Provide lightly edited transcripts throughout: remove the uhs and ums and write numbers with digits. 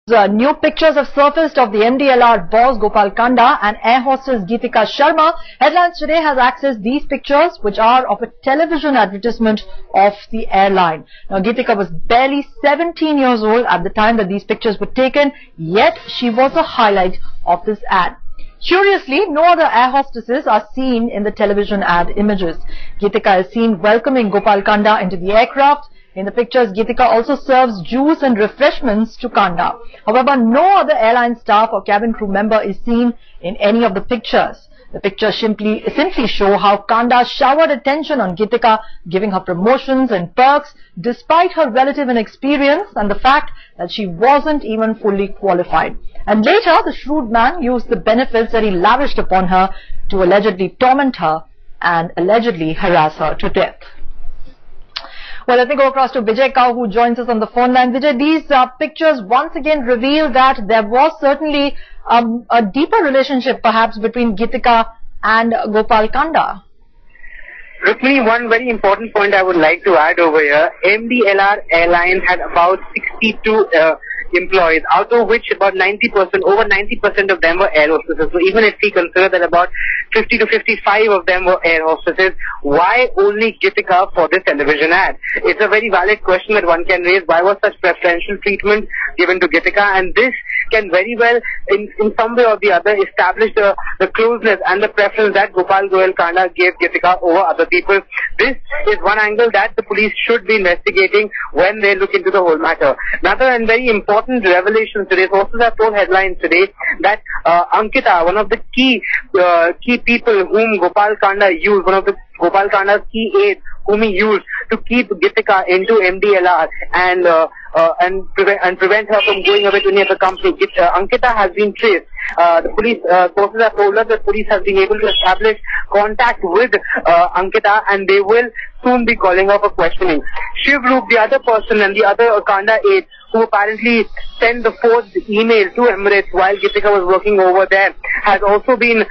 New pictures have surfaced of the MDLR boss Gopal Kanda and air hostess Geetika Sharma. Headlines Today has accessed these pictures, which are of a television advertisement of the airline. Now, Geetika was barely 17 years old at the time that these pictures were taken, yet she was a highlight of this ad. Curiously, no other air hostesses are seen in the television ad images. Geetika is seen welcoming Gopal Kanda into the aircraft. In the pictures, Geetika also serves juice and refreshments to Kanda. However, no other airline staff or cabin crew member is seen in any of the pictures. The pictures simply show how Kanda showered attention on Geetika, giving her promotions and perks despite her relative inexperience and the fact that she wasn't even fully qualified. And later, the shrewd man used the benefits that he lavished upon her to allegedly torment her and allegedly harass her to death. Well, let me go across to Vijay Kao, who joins us on the phone line. Vijay, these pictures once again reveal that there was certainly a deeper relationship perhaps between Geetika and Gopal Kanda. Rukmini, one very important point I would like to add over here. MDLR Airlines had about 62 employees, out of which about over 90% of them were air hostesses. So even if we consider that about 50 to 55 of them were air hostesses, why only Geetika for this television ad? It's a very valid question that one can raise. Why was such preferential treatment given to Geetika? And this can very well, in some way or the other, establish the closeness and the preference that Gopal Kanda gave Geetika over other people. This is one angle that the police should be investigating when they look into the whole matter. Another and very important revelation today, sources have told headlines today that Ankita, one of the key people whom Gopal Kanda used, one of the Gopal Kanda's key aides whom he used to keep Geetika into MDLR and prevent her from going away to any other company. Ankita has been traced. The police sources have told us that police have been able to establish contact with Ankita, and they will soon be calling her for questioning. Shivroop, the other person and the other Kanda aide who apparently sent the forged email to Emirates while Geetika was working over there, has also been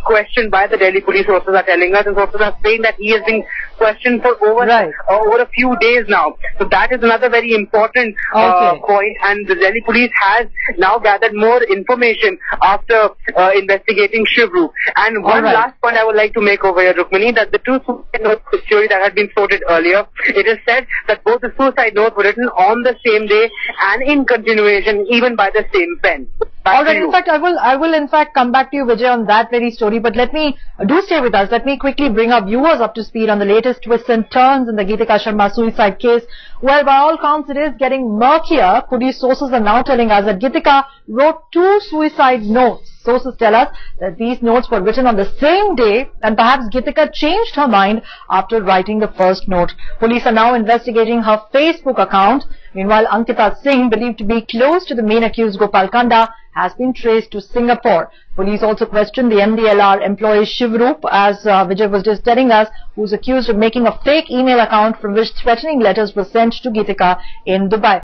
questioned by the Delhi police, sources are telling us, and sources are saying that he has been questioned for over a few days now. So that is another very important point, and the Delhi police has now gathered more information after investigating Shivroop. And one last point I would like to make over here, Rukmini, that the two suicide notes theory that had been floated earlier, it is said that both the suicide notes were written on the same day and in continuation, even by the same pen. Alright, in fact, I will in fact come back to you, Vijay, on that very story, but do stay with us. Let me quickly bring our viewers up to speed on the latest twists and turns in the Geetika Sharma suicide case. Well, by all counts, it is getting murkier. Police sources are now telling us that Geetika wrote 2 suicide notes. Sources tell us that these notes were written on the same day, and perhaps Geetika changed her mind after writing the first note. Police are now investigating her Facebook account. Meanwhile, Ankita Singh, believed to be close to the main accused Gopal Kanda, has been traced to Singapore. Police also questioned the MDLR employee Shivroop, as Vijay was just telling us, who is accused of making a fake email account from which threatening letters were sent to Geetika in Dubai.